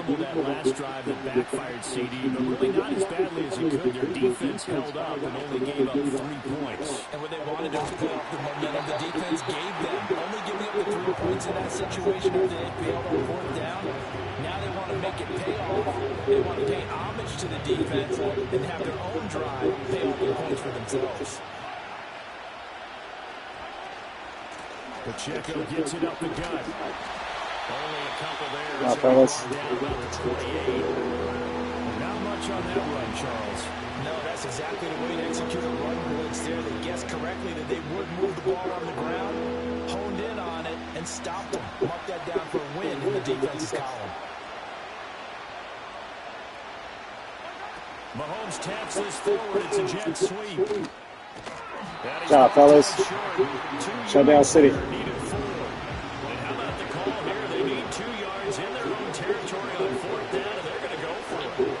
fumble that last drive that backfired CD, but really not as badly as he could. Their defense held up and only gave up 3 points. And what they wanted to play off the momentum the defense gave them. Only giving up the 3 points in that situation if they bailed on 4th down. Now they want to make it pay off. They want to pay homage to the defense and have their own drive pay off the points for themselves. Pacheco gets it up the gut. Only a couple there. Now, fellas. Down about the 28. Not much on that run, Charles. No, that's exactly the way to execute a run blitz there. They guessed correctly that they would move the ball on the ground, honed in on it, and stopped them. Mark that down for a win in the defense's column. Mahomes taps this forward. It's a jet sweep. Good job, fellas. Shut down City. And how about the call here? They need 2 yards in their own territory on 4th down, and they're going to go for it.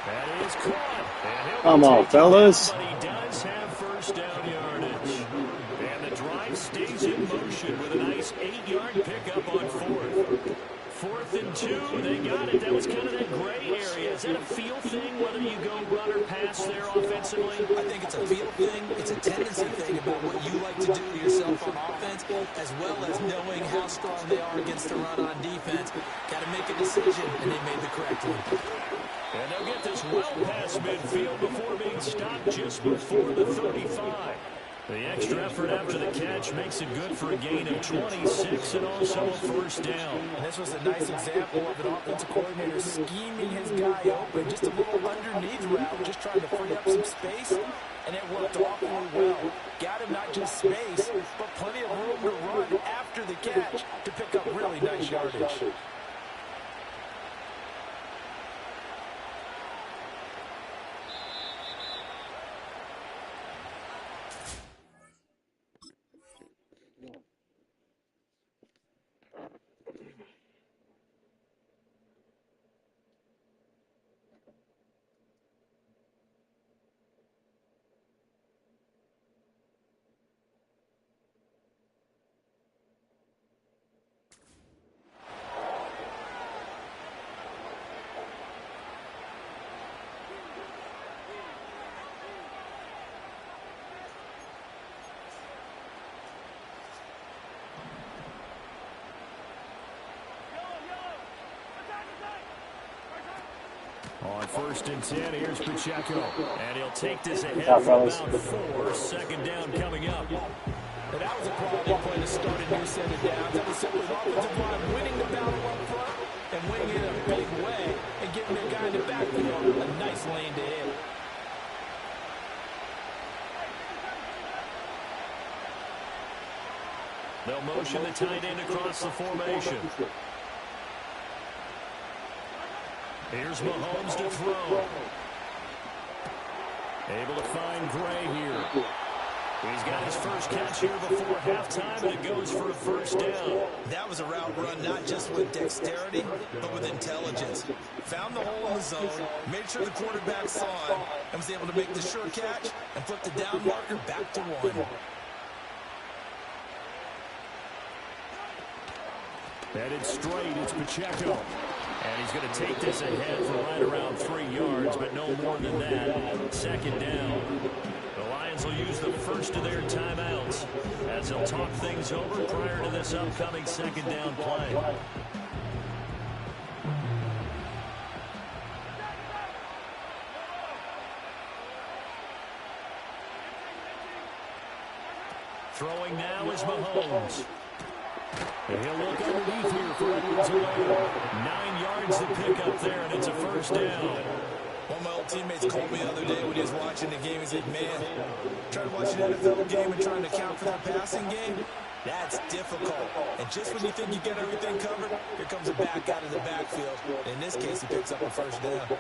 That is caught. Come on, fellas. But he does have 1st down yardage. And the drive stays in motion with a nice 8-yard pickup on 4th. 4th and 2, they got it. That was kind of that gray area. Is that a feel thing, whether you go run or pass there offensively? I think it's a feel thing. It's a tendency thing about what you like to do to yourself on offense, as well as knowing how strong they are against the run on defense. Got to make a decision, and they made the correct one. And they'll get this well past midfield before being stopped just before the 35. The extra effort after the catch makes it good for a gain of 26 and also a 1st down. And this was a nice example of an offensive coordinator scheming his guy open, just a little underneath route, just trying to free up some space, and it worked awfully well. Got him not just space, but plenty of room to run after the catch to pick up really nice yardage. On 1st and 10, here's Pacheco. And he'll take this ahead for about 4. 2nd down coming up. And that was a quality play to start a new set of downs. That was simply an offensive line winning the battle up front and winning it in a big way and giving their guy in the backfield a nice lane to hit. They'll motion the tight end across the formation. Here's Mahomes to throw. Able to find Gray here. He's got his first catch here before halftime, and it goes for a 1st down. That was a route run not just with dexterity, but with intelligence. Found the hole in the zone, made sure the quarterback saw it, and was able to make the sure catch and flip the down marker back to 1. Headed straight, it's Pacheco. And he's going to take this ahead for right around 3 yards, but no more than that. 2nd down. The Lions will use the first of their timeouts as they'll talk things over prior to this upcoming 2nd down play. Throwing now is Mahomes. And he'll look underneath here for Edwards-Helaire. 9 yards to pick up there, and it's a 1st down. One of my old teammates called me the other day when he was watching the game. He said, man, trying to watch an NFL game and trying to account for that passing game, that's difficult. And just when you think you get everything covered, here comes a back out of the backfield. In this case, he picks up a 1st down.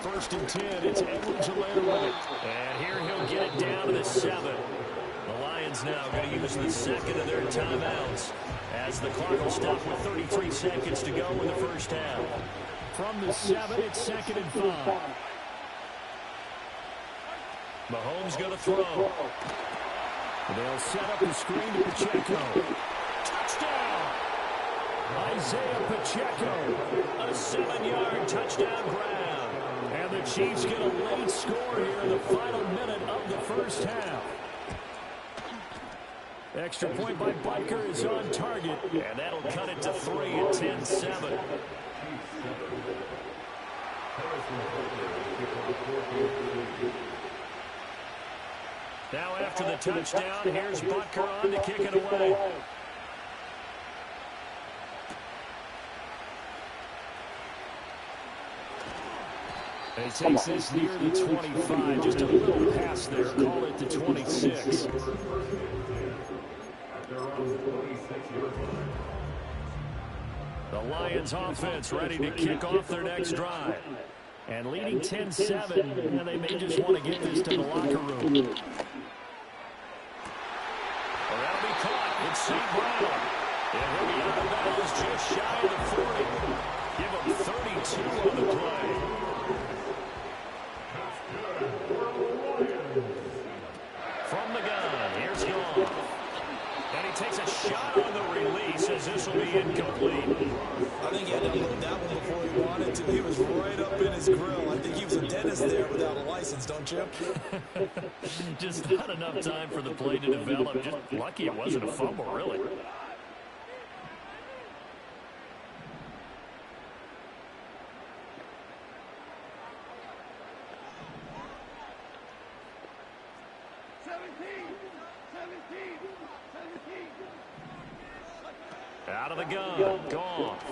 First and 10, it's Edwards-Helaire with it. And here he'll get it down to the 7. The Lions now going to use the second of their timeouts as the clock will stop with 33 seconds to go in the first half. From the 7, it's 2nd and 5. Mahomes going to throw. They'll set up the screen to Pacheco. Touchdown! Isaiah Pacheco, a 7-yard touchdown grab. And the Chiefs get a late score here in the final minute of the first half. Extra point by Butker is on target, and that'll cut it to 3 at 10-7. Now after the touchdown, here's Butker on to kick it away. He takes this near the 25, just a little pass there, call it the 26. The Lions offense ready to kick off their next drive. And leading 10-7, and they may just want to get this to the locker room. Well, that'll be caught. It's St. Brown. And he'll be out of bounds just shy of the 40. Give him 32 on the play. From the gun, here's Goff. And he takes a shot on the release as this will be incomplete. I think he had to load that one before he wanted to. He was right up in his grill. I think he was a dentist there without a license, don't you? Just not enough time for the play to develop. Just lucky it wasn't a fumble, really. Out of the gun, Goff.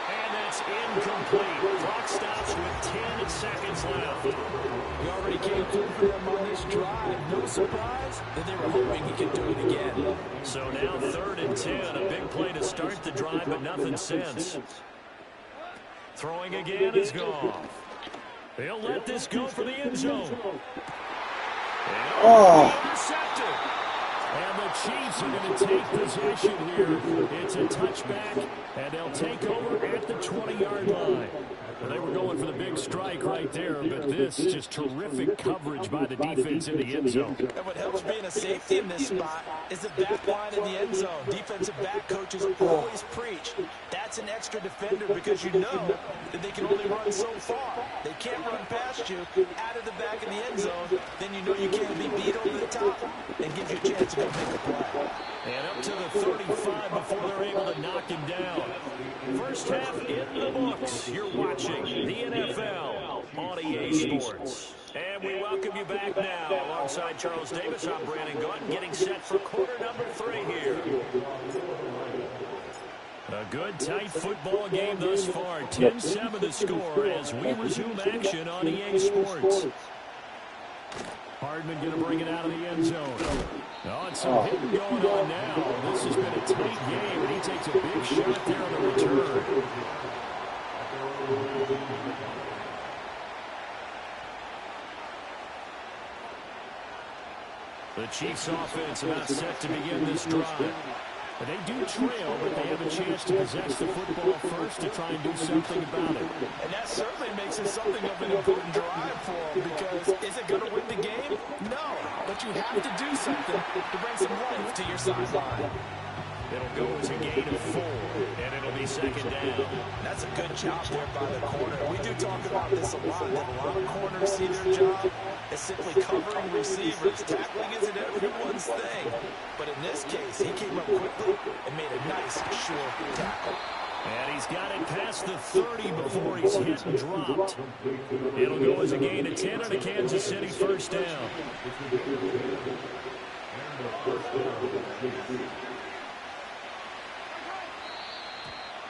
And that's incomplete. Clock stops with 10 seconds left. He already came through for them on this drive. No surprise that they were hoping he could do it again. So now 3rd and 10. A big play to start the drive, but nothing since. Throwing again is Goff. They'll let this go for the end zone. Intercepted. And the Chiefs are going to take possession here. It's a touchback, and they'll take over at the 20-yard line. Well, they were going for the big strike right there, but this is just terrific coverage by the defense in the end zone. And what helps being a safety in this spot is the back line in the end zone. Defensive back coaches always preach. That's an extra defender because you know that they can only run so far. They can't run past you out of the back of the end zone. Then you know you can't be beat over the top and gives you a chance to go make a play. And up to the 35 before they're able to knock him down. First half in the books. You're watching the NFL on EA Sports. And we welcome you back now. Alongside Charles Davis, I'm Brandon Gaunt, getting set for quarter number 3 here. A good, tight football game thus far. 10-7 the score as we resume action on EA Sports. Hardman going to bring it out of the end zone. Oh, and some hitting going on now. This has been a tight game, and he takes a big shot there on the return. The Chiefs offense about set to begin this drive. But they do trail, but they have a chance to possess the football first to try and do something about it. And that certainly makes it something of an important drive for them because is it going to win the game? No, but you have to do something to bring some life to your sideline. It'll go as a gain of 4, and it'll be 2nd down. That's a good job there by the corner. We do talk about this a lot, that a lot of corners see their job as simply covering receivers. Tackling isn't everyone's thing. But in this case, he came up quickly and made a nice, sure tackle. And he's got it past the 30 before he's hit and dropped. It'll go as a gain of 10 on a Kansas City first down.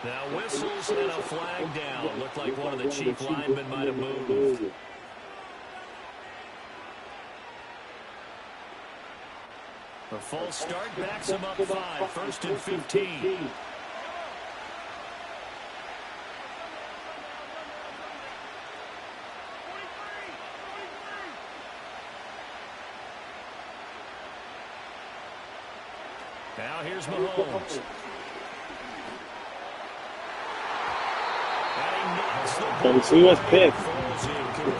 Now whistles and a flag down. Looked like one of the Chief linemen might have moved. A false start backs him up 5. 1st and 15. Now here's Mahomes. 32 was picked. Falls incomplete.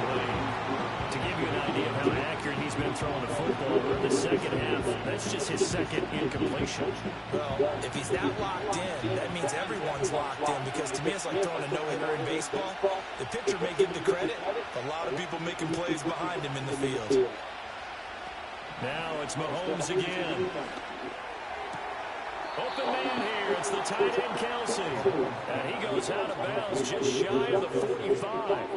To give you an idea of how accurate he's been throwing the football, we're in the second half. That's just his second incompletion. Well, if he's that locked in, that means everyone's locked in, because to me it's like throwing a no-hitter in baseball. The pitcher may get the credit, a lot of people making plays behind him in the field. Now it's Mahomes again. Open man here. It's the tight end, Kelsey. And he goes out of bounds just shy of the 45.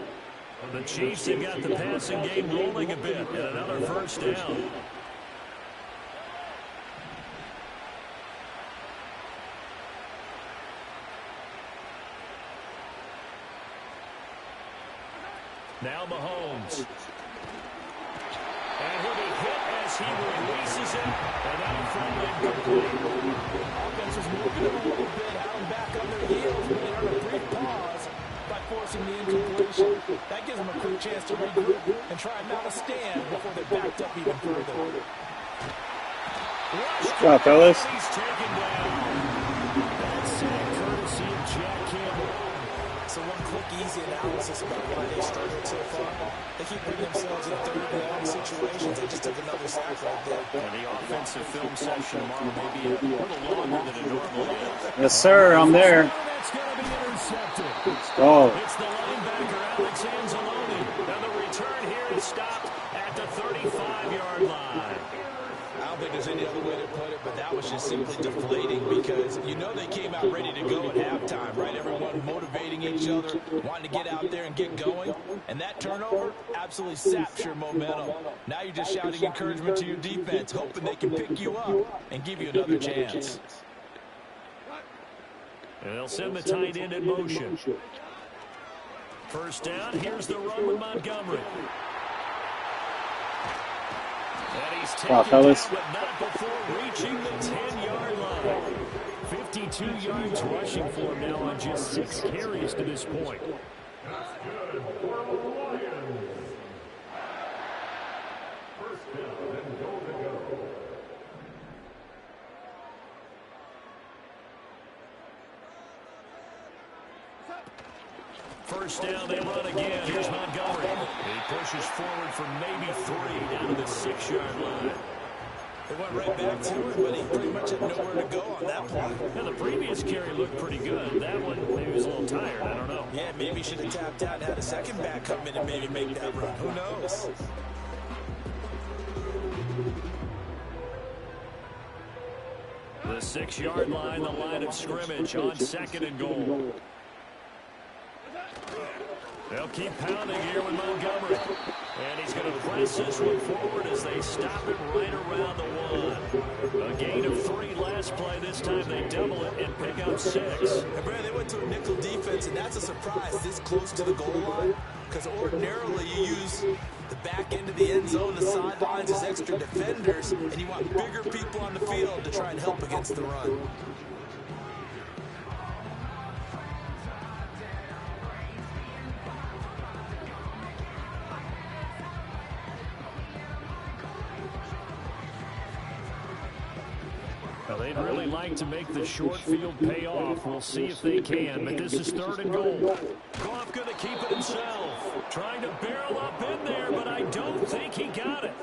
The Chiefs have got the passing game rolling a bit. And another first down. Now Mahomes. And he'll be hit as he releases it. And out front, incomplete. Offense is moving a little bit, out and back on their heels, but they earn a brief pause by forcing the incompletion. That gives them a quick chance to regroup and try and mount a stand before they're backed up even further. Good job, fellas. He's taken down. That's courtesy of Jack Campbell. So one quick, easy analysis about why they struggled so far. They keep putting themselves in third and long situations. They just took another sack right there. And the offensive film session tomorrow may be a little longer than it normally is. Yes, sir. I'm there. That's going to be intercepted. Let's go. It's the linebacker, Alex Anzalone. And the return here is stopped at the 35-yard line. I don't think there's any other way to put it, but that was just simply deflating, because you know they came out ready to go at halftime, right? Everyone motivating each other, wanting to get out there and get going. And that turnover absolutely saps your momentum. Now you're just shouting encouragement to your defense, hoping they can pick you up and give you another chance. And they'll send the tight end in motion. First down, here's the run with Montgomery. And he's taken fellas. down, but not before reaching the 10-yard line. 52 yards rushing for him now on just 6 carries to this point. First down, they run again. Here's Montgomery. He pushes forward for maybe 3 down to the 6-yard line. They went right back to him, but he pretty much had nowhere to go on that play. Now, the previous carry looked pretty good. That one, maybe was a little tired. I don't know. Yeah, maybe he should have tapped out and had a second back come in and maybe make that run. Who knows? The 6-yard line, the line of scrimmage on 2nd and goal. They'll keep pounding here with Montgomery. And he's going to press this one forward as they stop it right around the 1. A gain of 3 last play. This time they double it and pick up 6. And Brad, they went to a nickel defense, and that's a surprise this close to the goal line, because ordinarily you use the back end of the end zone, the sidelines as extra defenders, and you want bigger people on the field to try and help against the run. Well, they'd really like to make the short field pay off. We'll see if they can, but this is 3rd and goal. Goff going to keep it himself. Trying to barrel up in there, but I don't think he got it.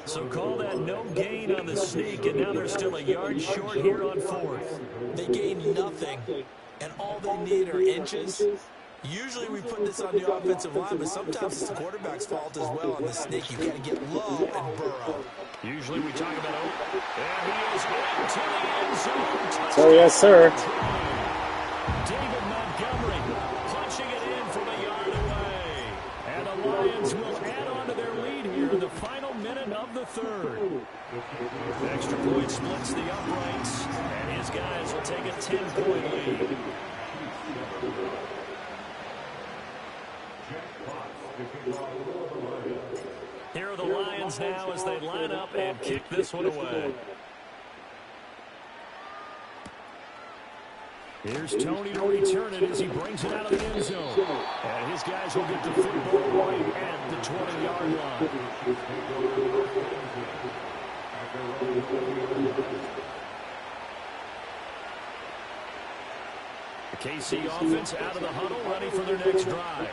So call that no gain on the sneak, and now they're still a yard short here on 4th. They gained nothing, and all they need are inches. Usually we put this on the offensive line, but sometimes it's the quarterback's fault as well on the sneak. You got to get low and burrow. Usually we talk about and he is into the end zone. So, yes, sir. David Montgomery punching it in from a yard away. And the Lions will add on to their lead here in the final minute of the 3rd. Extra point splits the uprights, and his guys will take a 10-point lead. Here are the Lions now as they line up and kick this one away. Here's Tony to return it as he brings it out of the end zone. And his guys will get the football right at the 20-yard line. The KC offense out of the huddle, ready for their next drive.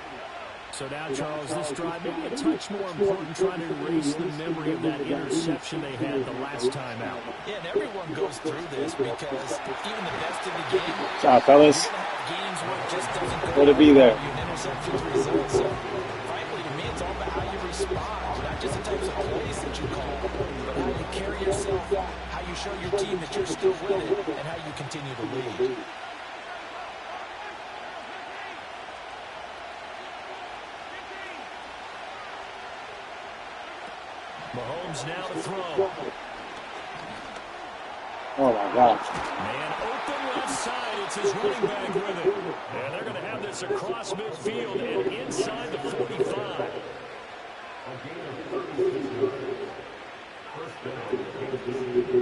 So now, Charles, this drive maybe a touch more important, trying to erase the memory of that interception they had the last time out. Yeah, and everyone goes through this because even the best in the game, Good job, fellas. you're going to have games where it just doesn't go Way to be there. an interception's result. So, frankly, to me, it's all about how you respond, not just the types of plays that you call, but how you carry yourself, how you show your team that you're still with it, and how you continue to lead. Mahomes now to throw. Oh, my gosh. Man open left side. It's his running back with it. And they're going to have this across midfield and inside the 45.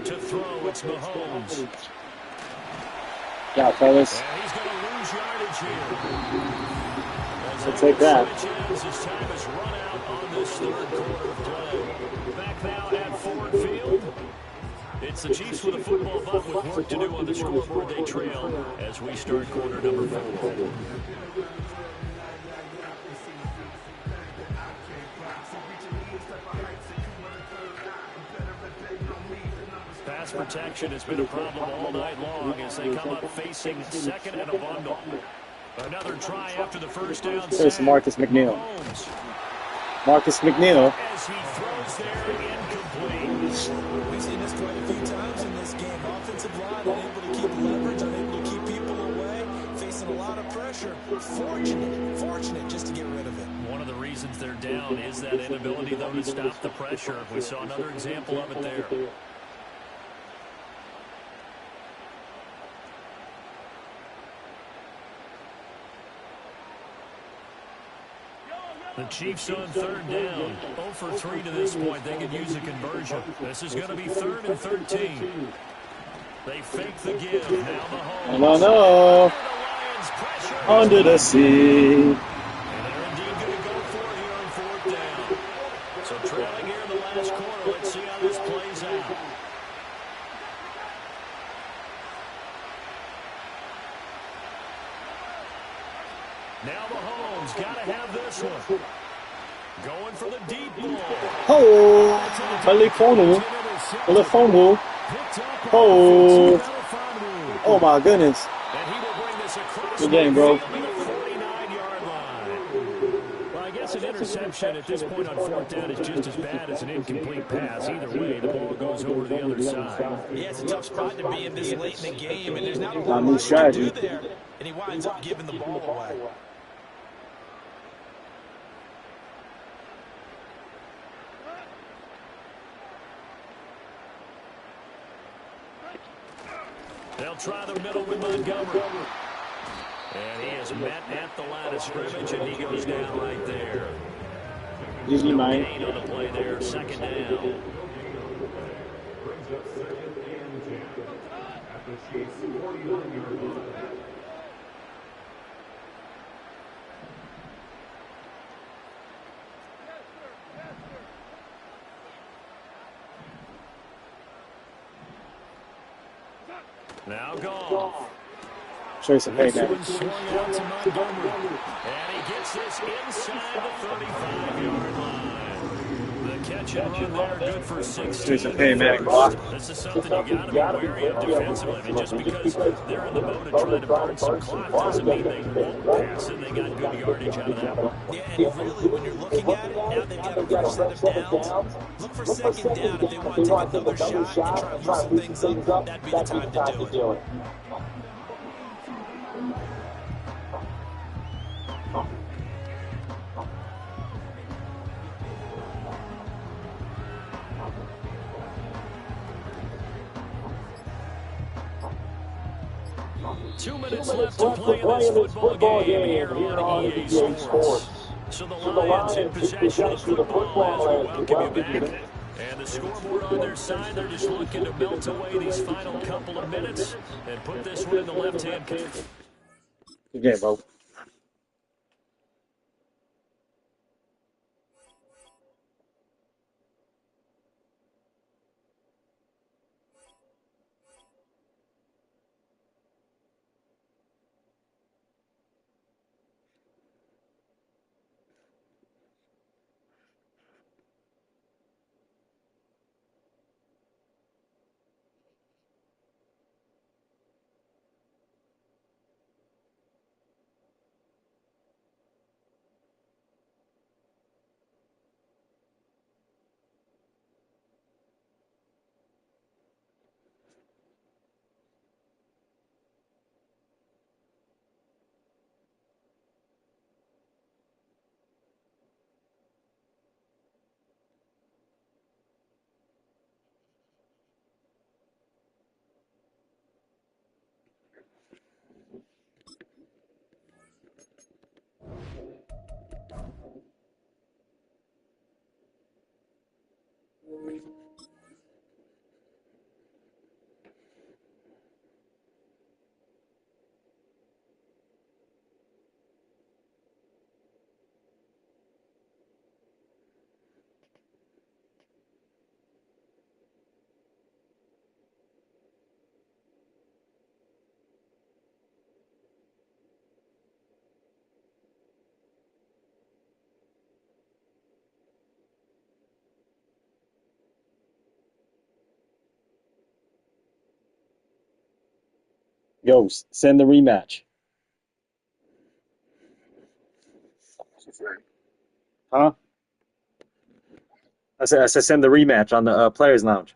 To throw, it's Mahomes. Yeah, fellas. And he's going to lose yardage here. So take that. Switches, his time has run out on this third quarter of play. Back now at Ford Field. It's the Chiefs with a football, but with work to do on the scoreboard. They trail as we start quarter number 4. Pass protection has been a problem all night long as they come up facing second and a bundle. Another try after the first down. There's Marcus McNeil. Marcus McNeil. As he throws there, incomplete. We've seen this quite a few times in this game. Offensive line unable to keep leverage, unable to keep people away, facing a lot of pressure. Fortunate just to get rid of it. One of the reasons they're down is that inability, though, to stop the pressure. We saw another example of it there. The Chiefs on third down. 0 for 3 to this point. They could use a conversion. This is going to be 3rd and 13. They fake the give. Now Mahomes. No. Under the sea. And they're indeed going to go for it here on 4th down. So trailing here in the last quarter. Let's see how this plays out. Now Mahomes got to have this one. Going for the deep ball. Oh, telephone. Oh my goodness. And he will bring this across Good game, bro. the 49-yard line. Well, I guess an interception at this point on 4th down is just as bad as an incomplete pass. Either way, the ball goes over the other side. Yeah, it's a tough spot to be in this late in the game, and there's not a Not lot new to strategy. do there. And he winds up giving the ball away. They'll try the middle with Montgomery. And he is met at the line of scrimmage, and he goes down right there. Usually mine. Gain on the play there, 2nd down. Now Goff. Show you some This payback. one swung out to Montgomery. And he gets this inside the 35-yard line. The catch and run there, good for 16. Show you some payback, boy. This is something you got to be wary of defensively. I mean, just because they're in the mode of trying to burn some clock doesn't mean they won't pass it. They got good yardage out of that one. Yeah, and really, when you're looking at it, now they've got a fresh set of downs. Look for 2nd down if they want to take another shot and try to loosen things up. That'd be the time to do it. Two minutes left to play in this football game here on EA Sports. So the Lions in possession of the football as we welcome you back. And the scoreboard on their side, they're just looking to melt away these final couple of minutes and put this one in the left-hand corner. Good game, bro. Yo, send the rematch. Huh? I said send the rematch on the players lounge.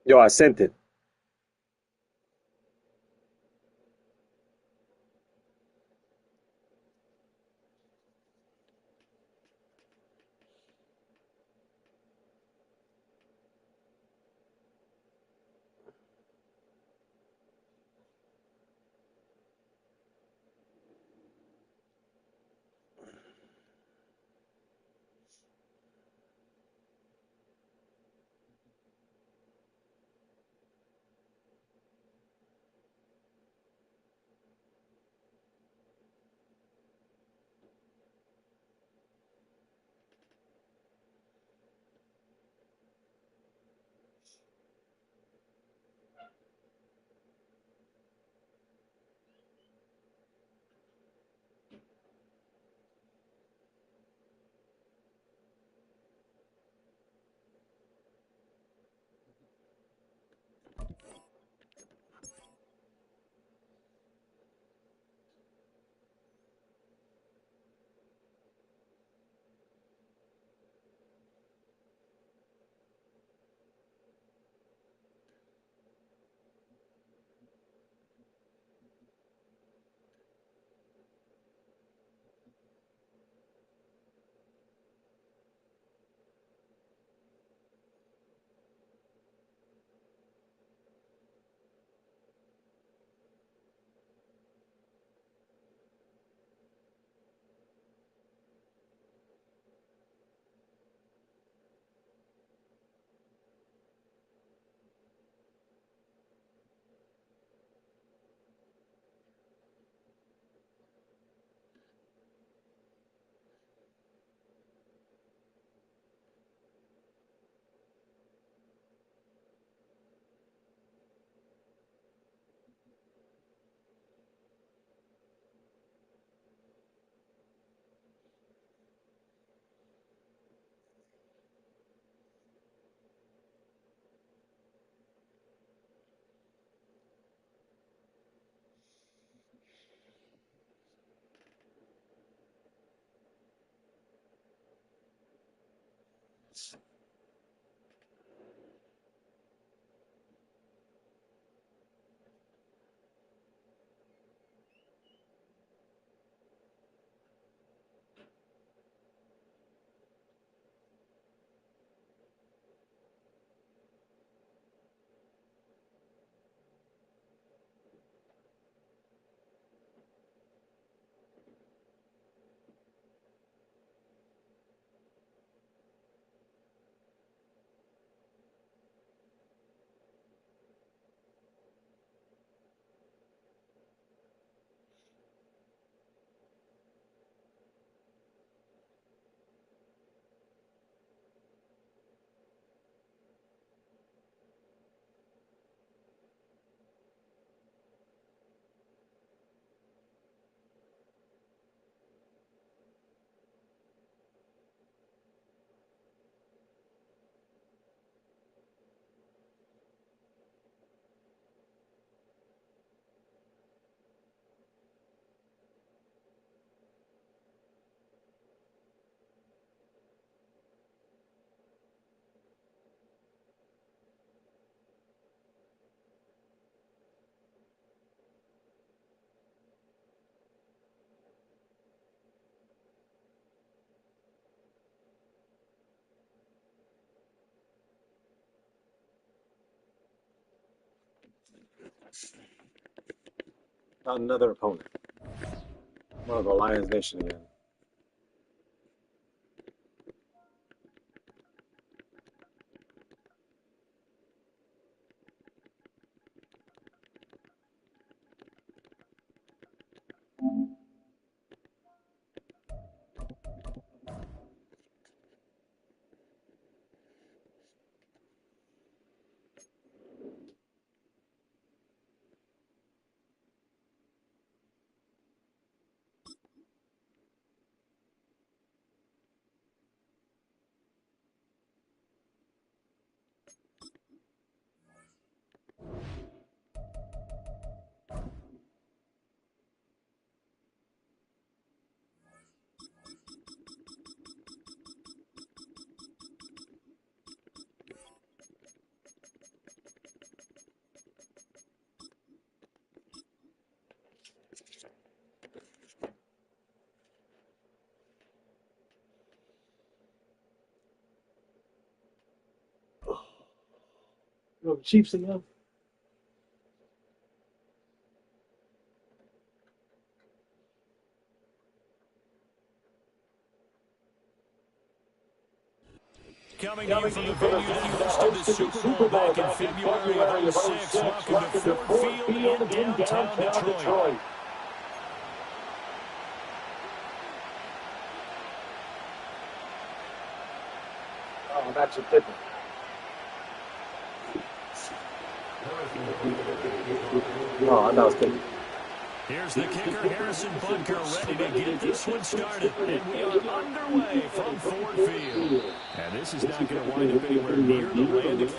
Yo, I sent it. Not another opponent. One of the Lions Nation again. Chiefs again. Coming in from the venue that hosted the Super Bowl back in February of 06, welcome to Ford Field in downtown Detroit. Oh, that's a different. Oh, I thought it was good. Here's the kicker, Harrison Butker, ready to get this one started. And we are underway from Ford Field. And this is not going to wind up anywhere near the landing.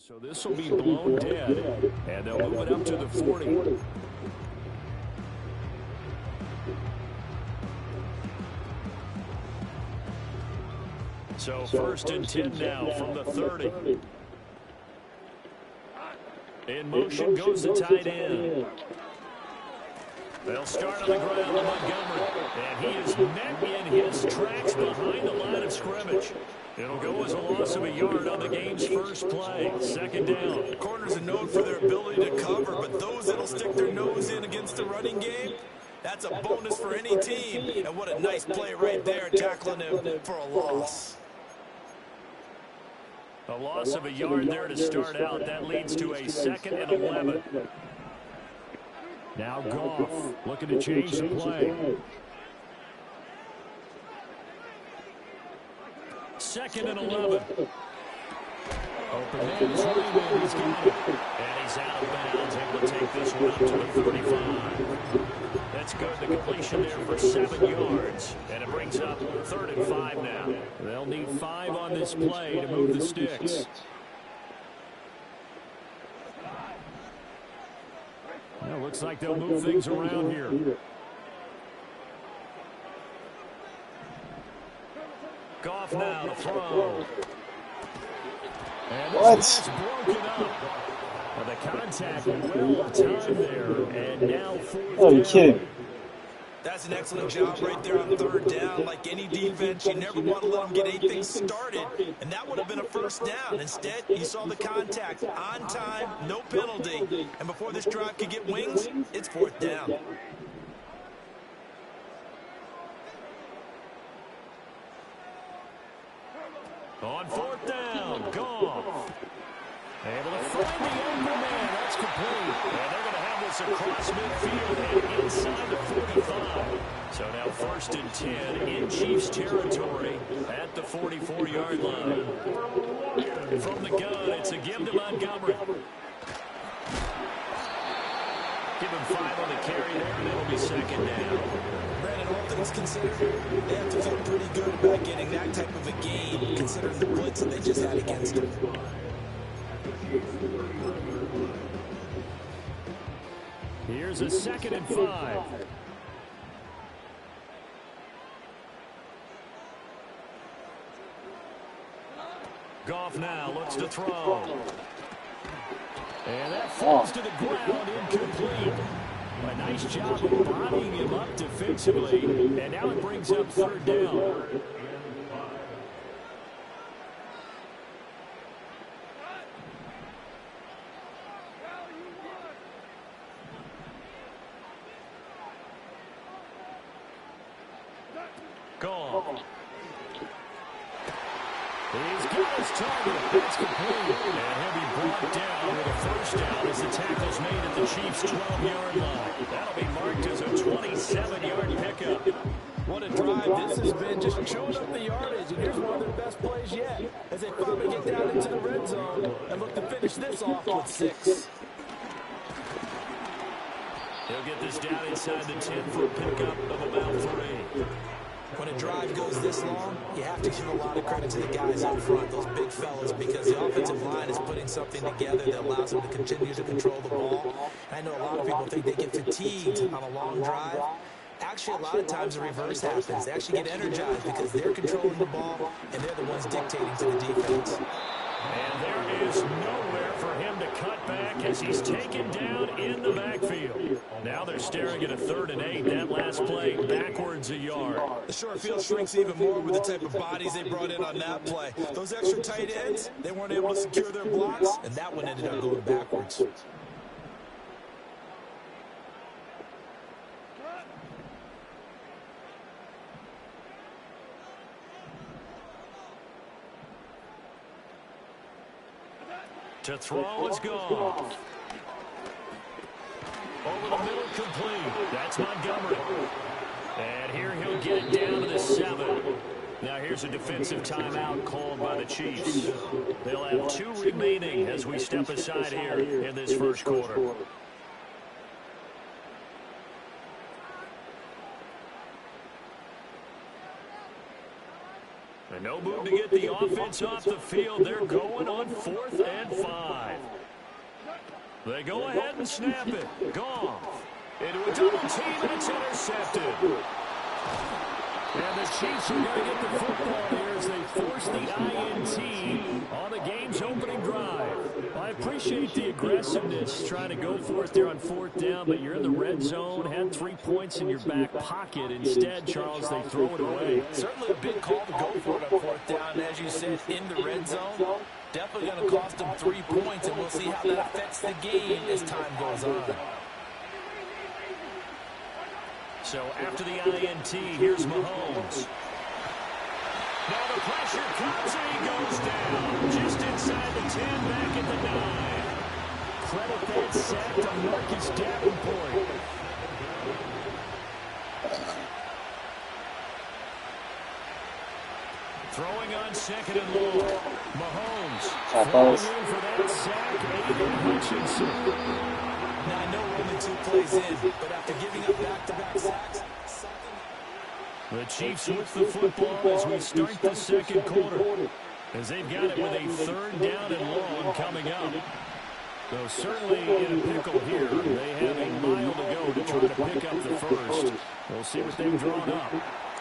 So this will be blown dead, and they'll move it up to the 40. So first and 10 now from the 30. In motion goes the tight end. They'll start on the ground with Montgomery, and he is met in his tracks behind the line of scrimmage. It'll go as a loss of a yard on the game's first play. Second down. Corners are known for their ability to cover, but those that'll stick their nose in against the running game, that's a bonus for any team. And what a nice play right there, tackling him for a loss. A loss of a yard there to start out. That leads to a 2nd and 11. Now Goff looking to change the play. 2nd and 11. Open man is Raymond. He's got it. And he's out of bounds, able to take this one up to the 35. That's good. The completion there for 7 yards. And it brings up 3rd and 5 now. They'll need 5 on this play to move the sticks. Well, looks like they'll move things around here. Goff now to throw. And this is broken up. Well, the contact well timed there. And now 4th down. That's an excellent job right there on 3rd down. Like any defense, you never want to let them get anything started. And that would have been a 1st down. Instead, you saw the contact on time, no penalty. And before this drive could get wings, it's 4th down. On 4th down, Goff. Able to find the open man. That's complete. And they're going to have this across midfield and inside the 45. So now 1st and 10 in Chiefs territory at the 44-yard line. From the gun, it's a give to Montgomery. Give him 5 on the carry there, and it'll be 2nd down. Brandon, all things considered, they have to feel pretty good about getting that type of a game, considering the blitz that they just had against them. Here's a 2nd and 5. Goff now looks to throw. And that falls to the ground, incomplete. A nice job of bodying him up defensively. And now it brings up third down. Gone. He's got his target. That's complete. And he'll be brought down with a first down as the tackle's made at the Chiefs' 12-yard line. That'll be marked as a 27-yard pickup. What a drive this has been, just chewing up the yardage. And here's one of their best plays yet as they finally get down into the red zone and look to finish this off with 6. He'll get this down inside the 10 for a pickup of about 3. When a drive goes this long, you have to give a lot of credit to the guys up front, those big fellas, because the offensive line is putting something together that allows them to continue to control the ball. I know a lot of people think they get fatigued on a long drive. Actually, a lot of times the reverse happens. They actually get energized because they're controlling the ball, and they're the ones dictating to the defense. And there is nowhere for him to cut back as he's taken down in the backfield. Now they're staring at a 3rd and 8. That last play backwards a yard. The short field shrinks even more with the type of bodies they brought in on that play. Those extra tight ends, they weren't able to secure their blocks, and that one ended up going backwards. To throw is gone. Over the middle, complete. That's Montgomery. And here he'll get it down to the 7. Now here's a defensive timeout called by the Chiefs. They'll have 2 remaining as we step aside here in this first quarter. And no move to get the offense off the field. They're going on 4th and 5. They go ahead and snap it. Goff into a double team, and it's intercepted. And the Chiefs are going to get the football here as they force the INT on the game's opening drive. I appreciate the aggressiveness trying to go for it there on 4th down, but you're in the red zone, had 3 points in your back pocket. Instead, Charles, they throw it away. Certainly a big call to go for it on 4th down. And as you said, in the red zone, definitely going to cost them 3 points, and we'll see how that affects the game as time goes on. So after the INT, here's Mahomes. Now the pressure comes and he goes down. Just inside the 10, back at the 9. Credit that sack to Marcus Davenport. Throwing on 2nd and long. Mahomes throwing in for that sack. Aiden Hutchinson. Now, I know we're only 2 plays in, but after giving up back-to-back sacks, the Chiefs with the football as we start the second quarter, as they've got it with a 3rd down and long coming up. Though certainly in a pickle here, they have a mile to go to try to pick up the first. We'll see what they've drawn up.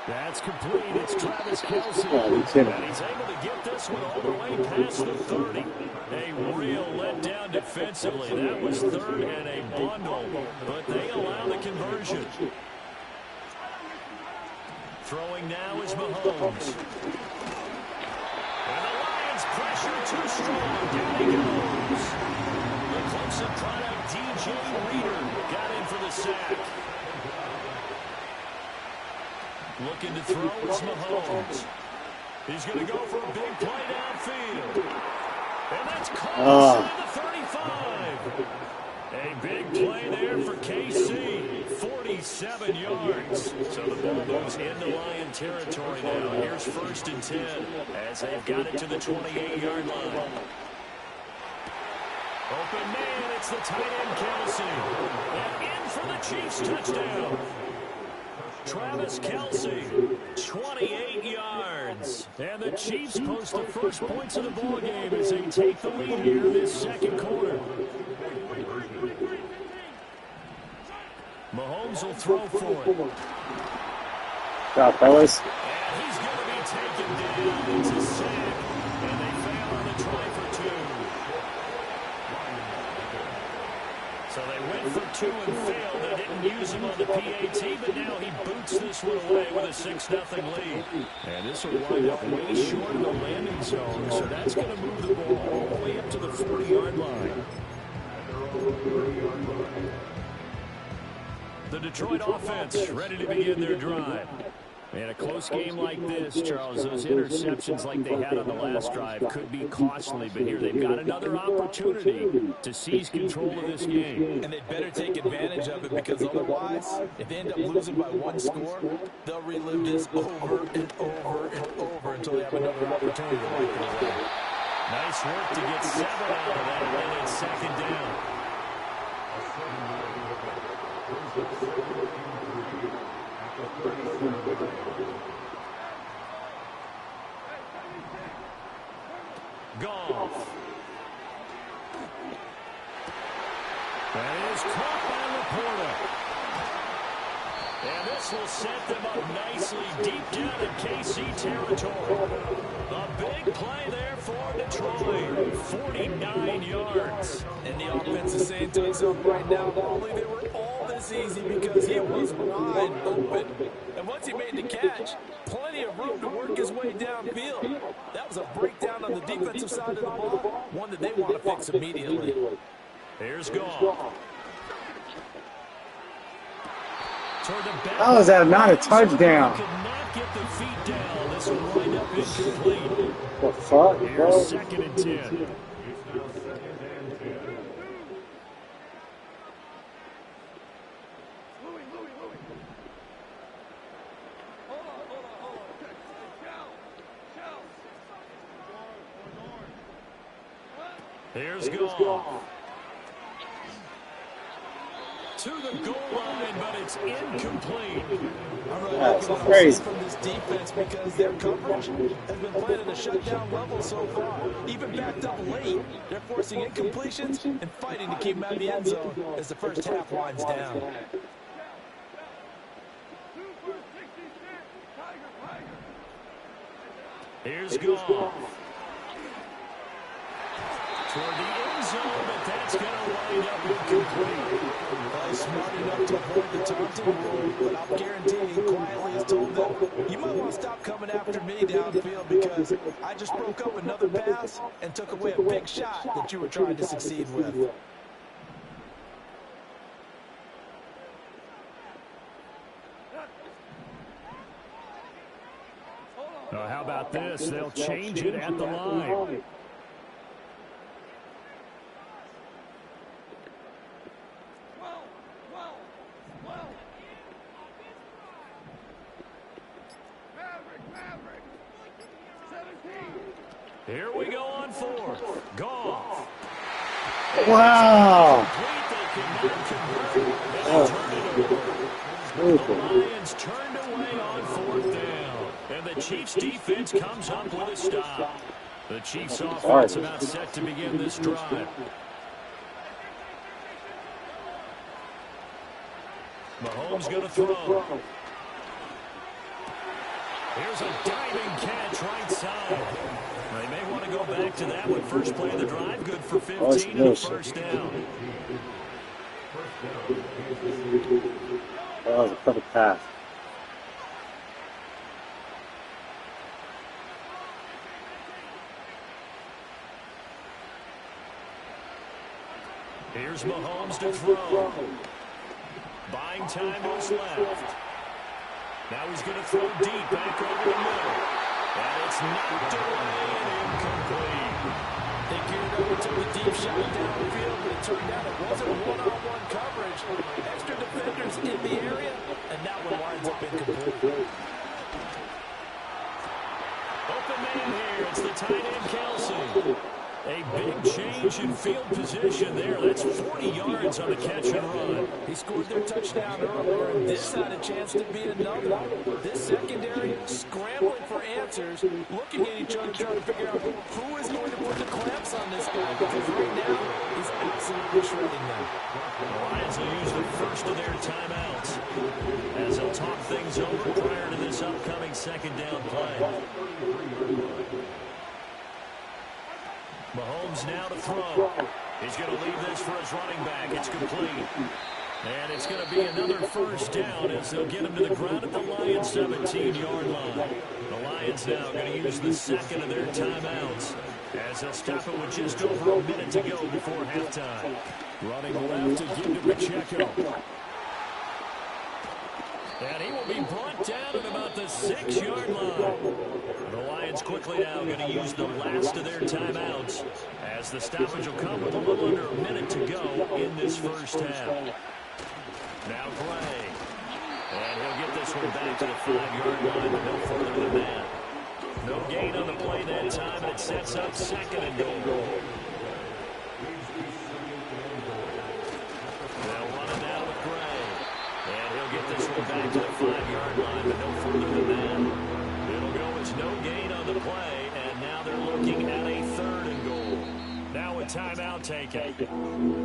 That's complete. It's Travis Kelce. And he's able to get this one all the way past the 30. A real letdown defensively. That was 3rd and a bundle, but they allow the conversion. Throwing now is Mahomes. And the Lions pressure too strong. Down he goes. The Clemson product, DJ Reader, got in for the sack. Looking to throw is Mahomes. He's going to go for a big play downfield. And that's caught inside the 35. A big play there for KC. 47 yards. So the ball moves into Lion territory now. Here's 1st and 10 as they've got it to the 28-yard line. Open man, it's the tight end Kelce. And in for the Chiefs touchdown. Travis Kelce, 28 yards. And the Chiefs post the first points of the ball game as they take the lead here in this second quarter. Mahomes will throw for it. Stop, fellas. And he's going to be taken down. It's a sack. And they fail on for 2 and failed. They didn't use him on the PAT, but now he boots this one away with a 6-0 lead. And this will wind up way short of the landing zone, so that's going to move the ball all the way up to the 40-yard line. The Detroit offense ready to begin their drive. In a close game like this, Charles, those interceptions like they had on the last drive could be costly, but here they've got another opportunity to seize control of this game. And they'd better take advantage of it, because otherwise, if they end up losing by 1 score, they'll relive this over and over and over until they have another opportunity to make it away. Nice work to get 7 out of that, and it's 2nd down. Goff. That is caught by Laporta. And this will set them up nicely deep down in KC territory. A big play there for Detroit. 49 yards. And the offense is saying to itself right now, not only they were all this easy because he was wide open. And once he made the catch, plenty of room to work his way downfield. That was a breakdown on the defensive side of the ball, one that they want to fix immediately. Here's Goff. How is that not a touchdown? Could not get the feet down. This will wind up incomplete. What the fuck, bro? Here's 2nd and 10. Here's Goff. To the goal line, but it's incomplete. That's crazy. From this defense, because their coverage has been playing at a shutdown level so far. Even backed up late, they're forcing incompletions and fighting to keep them out of the end zone as the first half winds down. Here's Goff. Toward the end zone, but that's going to wind up incomplete. Smart enough to avoid the taunting rule, but I'll guarantee he quietly has told them, you might want to stop coming after me downfield, because I just broke up another pass and took away a big shot that you were trying to succeed with. How about this? They'll change it at the line. Here we go on 4th. Goff. Wow. The Lions turned away on 4th down. And the Chiefs defense comes up with a stop. The Chiefs offense about set to begin this drive. Mahomes going to throw. Here's a diving catch right side. They may want to go back to that one. First play of the drive, good for 15 and a first down. That was a perfect pass. Here's Mahomes to throw. Buying time to his left. Now he's going to throw deep back over the middle. And it's knocked away and incomplete. They geared up and took a deep shot downfield, but it turned out it wasn't one-on-one coverage. Extra defenders in the area, and that one winds up incomplete. Open man here. It's the tight end, Kelsey. A big change in field position there. That's 40 yards on the catch and run. He scored their touchdown earlier, and this had a chance to be another. This secondary scrambling for answers, looking at each other, trying to figure out who is going to put the clamps on this guy, because right now he's absolutely shredding them. The Lions will use the first of their timeouts as they'll talk things over prior to this upcoming 2nd down play. Mahomes now to throw. He's going to leave this for his running back. It's complete. And it's going to be another first down as they'll get him to the ground at the Lions' 17-yard line. The Lions now going to use the second of their timeouts as they'll stop it with just over a minute to go before halftime. Running left to give to Pacheco. And he will be brought down at about the 6-yard line. The Lions quickly now going to use the last of their timeouts as the stoppage will come with a little under a minute to go in this first half. Now Gray. And he'll get this one back to the 5-yard line, but no further than that. No gain on the play that time, and it sets up second and goal. They'll run it now with Gray. And he'll get this one back to the 5-yard line, but no further than that. It'll go as no gain on the play, and now they're looking at a third and goal. Now a timeout taken.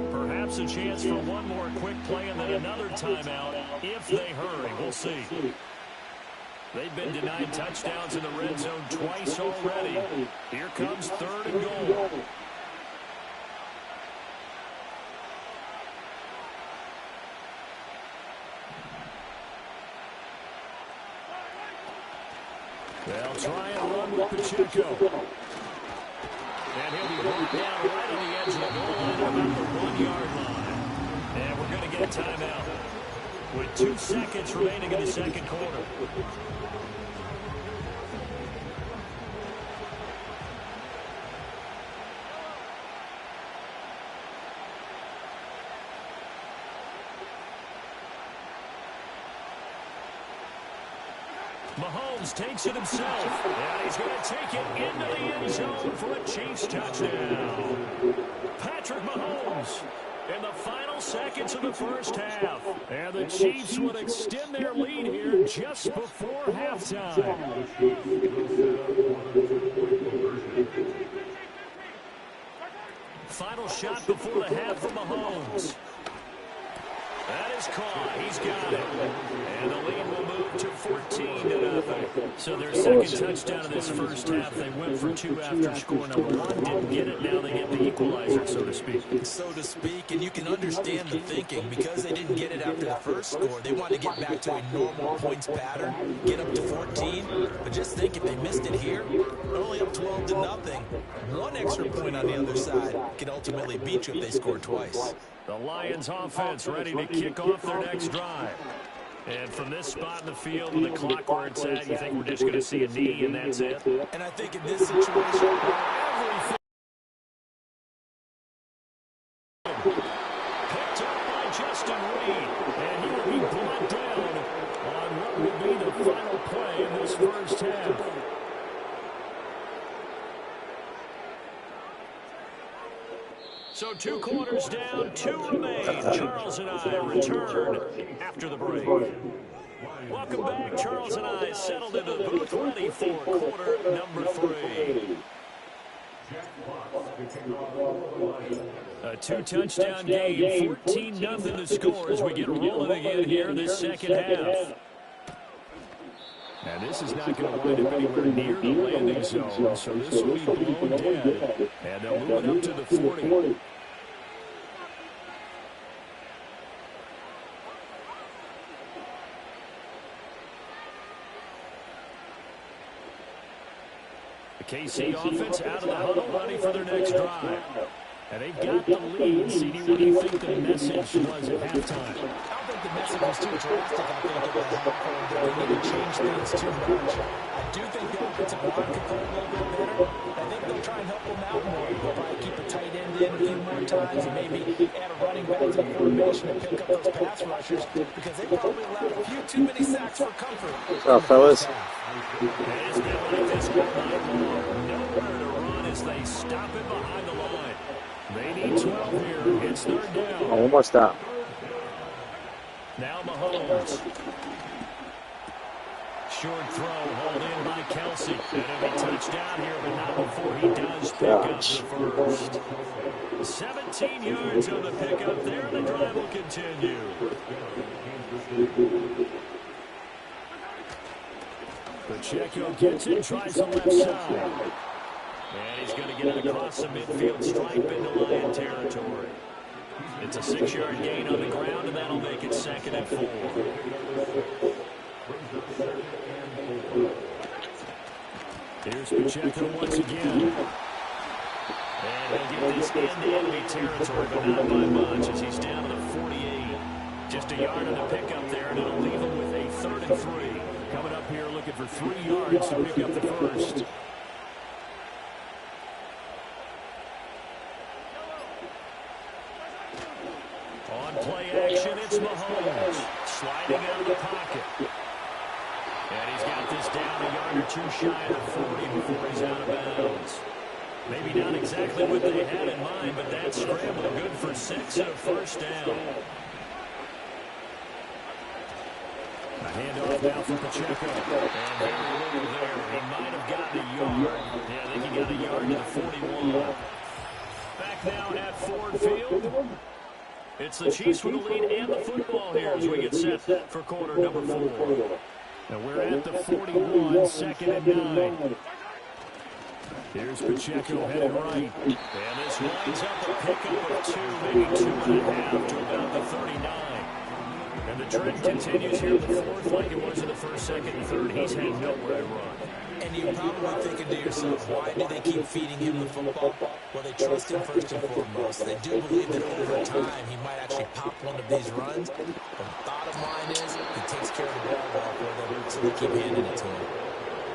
Perhaps a chance for one more quick play and then another timeout if they hurry. We'll see. They've been denied touchdowns in the red zone twice already. Here comes third and goal. They'll try and run with Pacheco. And he'll be brought down right on the edge of the goal line at about the 1-yard line. And we're going to get a timeout with 2 seconds remaining in the second quarter. Mahomes takes it himself, and he's going to take it into the end zone for a Chiefs touchdown. Patrick Mahomes in the final seconds of the first half. And the Chiefs would extend their lead here just before halftime. Final shot before the half from Mahomes. That is caught. He's got it. And the lead will move to 14-0. So their second touchdown of this first half, they went for 2 after score number 1. Didn't get it. Now they get the equalizer, so to speak. So to speak, and you can understand the thinking. Because they didn't get it after the first score, they wanted to get back to a normal points pattern, get up to 14. But just think, if they missed it here, only up 12-0. One extra point on the other side can ultimately beat you if they score twice. The Lions offense ready to kick off their next drive. And from this spot in the field with the clock where it's at, you think we're just going to see a knee and that's it? And I think in this situation, everything picked up by Justin Reed. And he will be brought down on what will be the final play in this first half. So 2 quarters down, 2 remain. Charles and I return after the break. Welcome back. Charles and I settled into the booth, ready for quarter number 3. A 2-touchdown game, 14-0 the score as we get rolling again here this second half. Now this is not going to wind up anywhere near the landing zone, so this will be blown dead. And they'll move it up to the 40. The KC offense out of the huddle, ready for their next drive. And they've got the lead. CD, what do you think the message was at halftime? I don't think the message was too drastic. I think at the half that they need to change things too much. I do think the offensive line could play a little bit better. I think they'll try and help them out more. They'll probably keep a tight end in a few more times and maybe add a running back to the formation and pick up those pass rushers because they probably allowed a few too many sacks for comfort. What's up, fellas? It's been like this all night long. Nowhere to run as they stop it behind the line. They need 12 here. It's third down. Oh, one more stop. Now Mahomes. Short throw, hauled in by Kelsey. And it'll be touchdown here, but not before he does pick up the first. 17 yards on the pickup there. The drive will continue. Pacheco gets it, tries the left side. And he's going to get it across the midfield stripe into Lion territory. It's a 6-yard gain on the ground, and that'll make it 2nd and 4. Here's Pacheco once again. And he'll get this into enemy territory, but not by much as he's down to the 48. Just a yard on the pickup there, and it'll leave him with a 3rd and 3. Coming up here looking for 3 yards to pick up the first. On play action, it's Mahomes. Sliding out of the pocket. And he's got this down a yard or 2 shy of the 40 before he's out of bounds. Maybe not exactly what they had in mind, but that scramble good for 6 and a first down. A handoff now for Pacheco. And very little there. He might have gotten a yard. Yeah, I think he got a yard to the 41. Back now at Ford Field. It's the Chiefs with the lead and the football here as we get set for quarter number 4. Now we're at the 41, 2nd and 9. Here's Pacheco headed right. And this winds up a pickup of 2, maybe 2.5 to about the 39. And the trend continues here in the 4th like it was in the 1st, 2nd, and 3rd. He's had nowhere to run. And you're probably thinking to yourself, why do they keep feeding him the football? Well, they trust him first and foremost. They do believe that over time he might actually pop one of these runs. But the bottom line is he takes care of the ball well for them, so they keep handing it to him.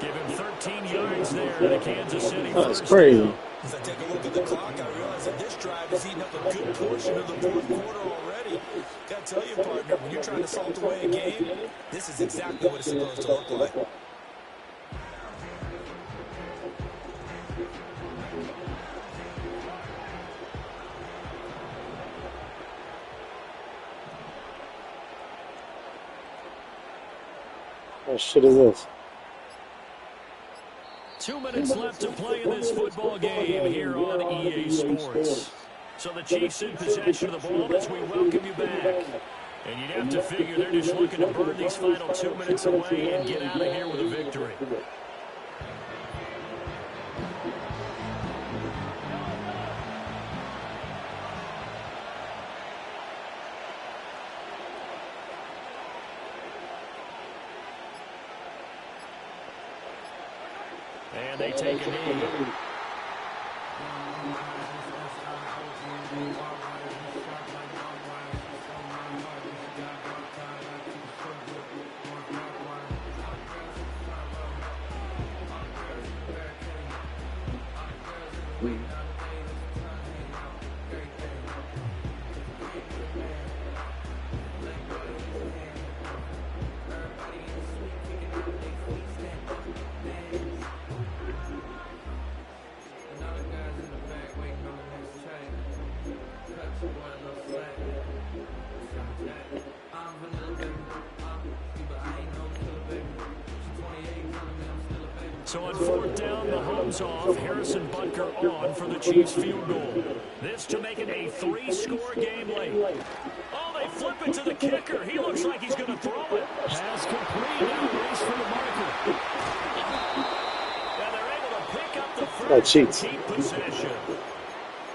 Give him 13 yards there to the Kansas City. That's crazy. As I take a look at the clock, I realize that this drive is eating up a good portion of the 4th quarter already. Got to tell you, partner, when you're trying to salt away a game, this is exactly what it's supposed to look like. What shit is this? 2 minutes left to play in this football game here on EA Sports. So the Chiefs in possession of the ball as we welcome you back. And you'd have to figure they're just looking to burn these final 2 minutes away and get out of here with a victory. And they take a knee. So on 4th down, Mahomes off, Harrison Butker on for the Chiefs field goal. This to make it a 3-score game late. Oh, they flip it to the kicker. He looks like he's going to throw it. Pass complete. Now race for the marker. And they're able to pick up the first and keep possession.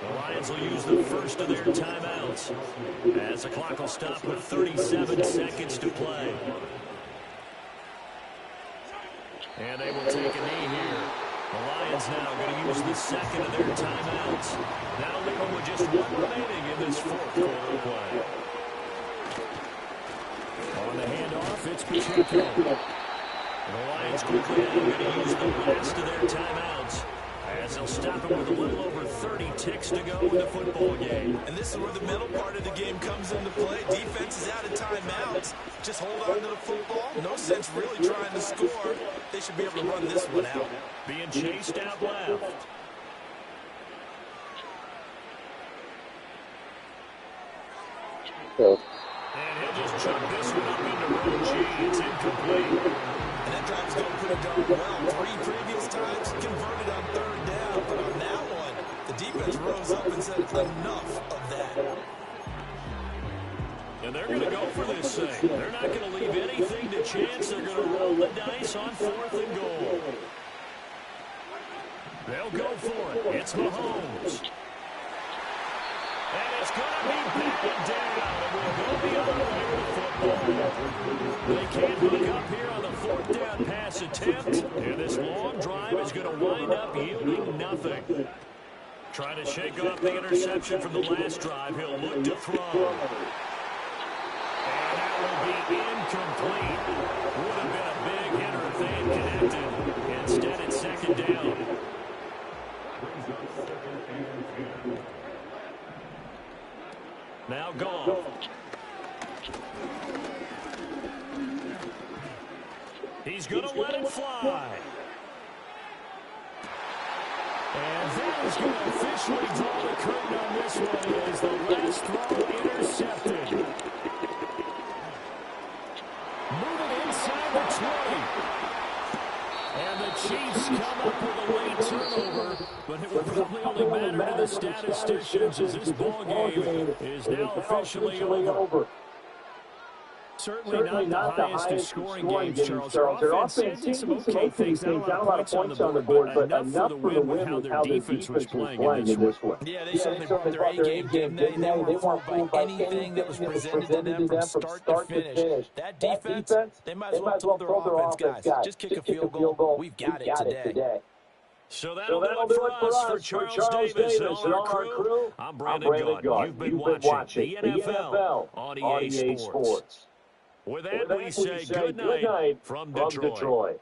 The Lions will use the first of their timeouts as the clock will stop with 37 seconds to play. And they will take a knee here. The Lions now going to use the second of their timeouts. That'll leave them with just 1 remaining in this 4th quarter play. On the handoff, it's Pacheco. The Lions quickly now going to use the last of their timeouts as they'll stop it with a little over 30 ticks to go in the football game. And this is where the middle part of the game comes into play. Defense is out of timeouts. Just hold on to the football. No sense really trying to score. They should be able to run this one out. Being chased out left. Oh. And he'll just chuck this one up into row G. It's incomplete. And that drive's going pretty darn well. 3 previous times converted on 3rd down. But on that one, the defense rose up and said enough of that. And they're going to go for this thing. They're not going to leave anything to chance. They're going to roll the dice on 4th and goal. They'll go for it. It's Mahomes. And it's going to be batted down. It will go the other way with the football. They can't hook up here on the fourth down pass attempt. And this long drive is going to wind up yielding nothing. Trying to shake off the interception from the last drive. He'll look to throw. And that will be incomplete. Would have been a big hitter if they had connected. Instead, it's second down. Now gone. He's going to let it fly. And that is going to officially draw the curtain on this one as the last throw intercepted. Moving inside the 20. And the Chiefs come up with a late turnover, but it will probably only matter to the statisticians as this ball game is now officially over. Certainly not the highest scoring games, Charles. Their offense did some okay things. Not a lot of points on the board, but enough for the win with how their defense was playing in this one. Yeah, they certainly brought their A-game, didn't they? They weren't fooled by anything that was presented to them from start to finish. That defense, they might as well have told their offense, guys, just kick a field goal. We've got it today. So that'll do it for us. For Charles Davis and all our crew, I'm Brandon Gaughan. You've been watching the NFL on EA Sports. With that, we say good night from Detroit.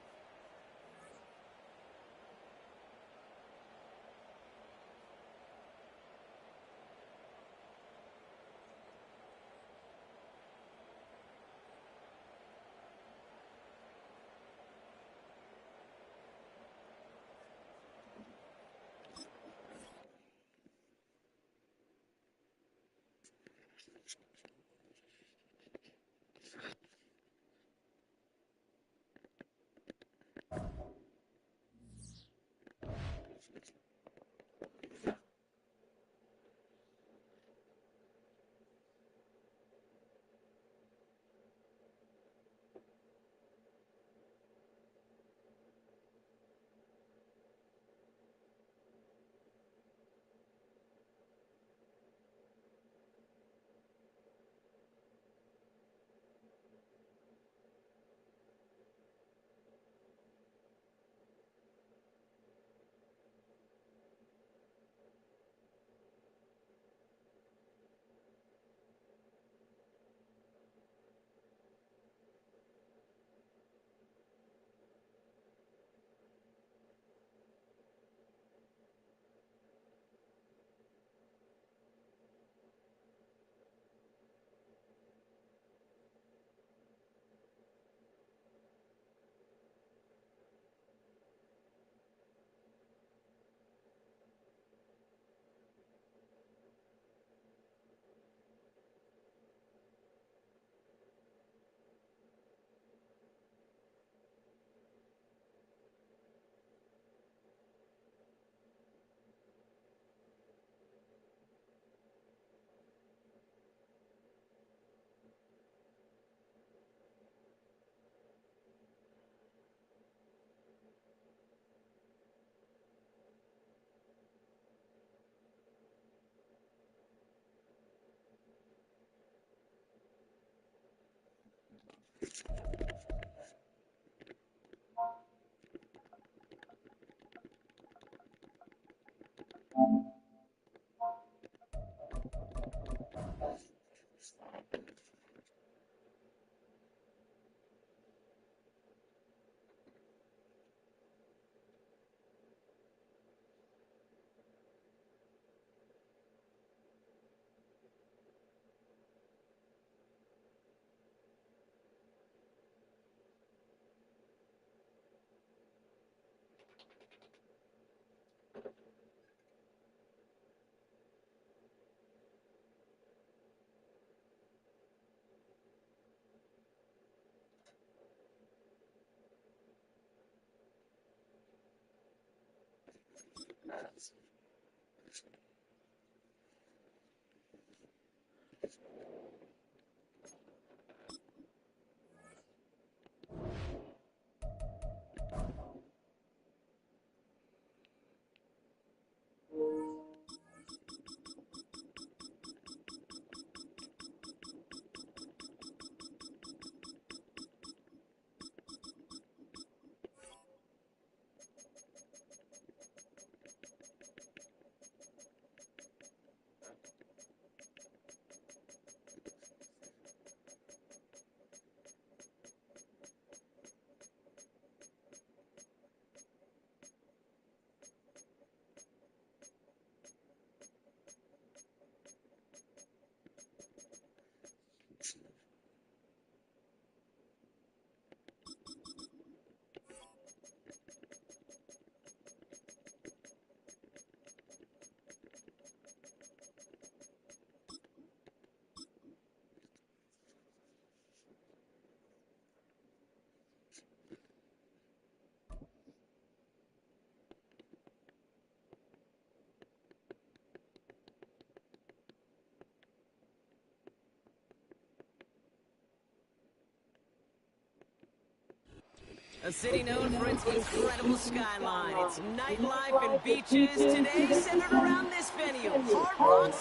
A city known for its incredible skyline, its nightlife and beaches, today centered around this venue, Hard Rock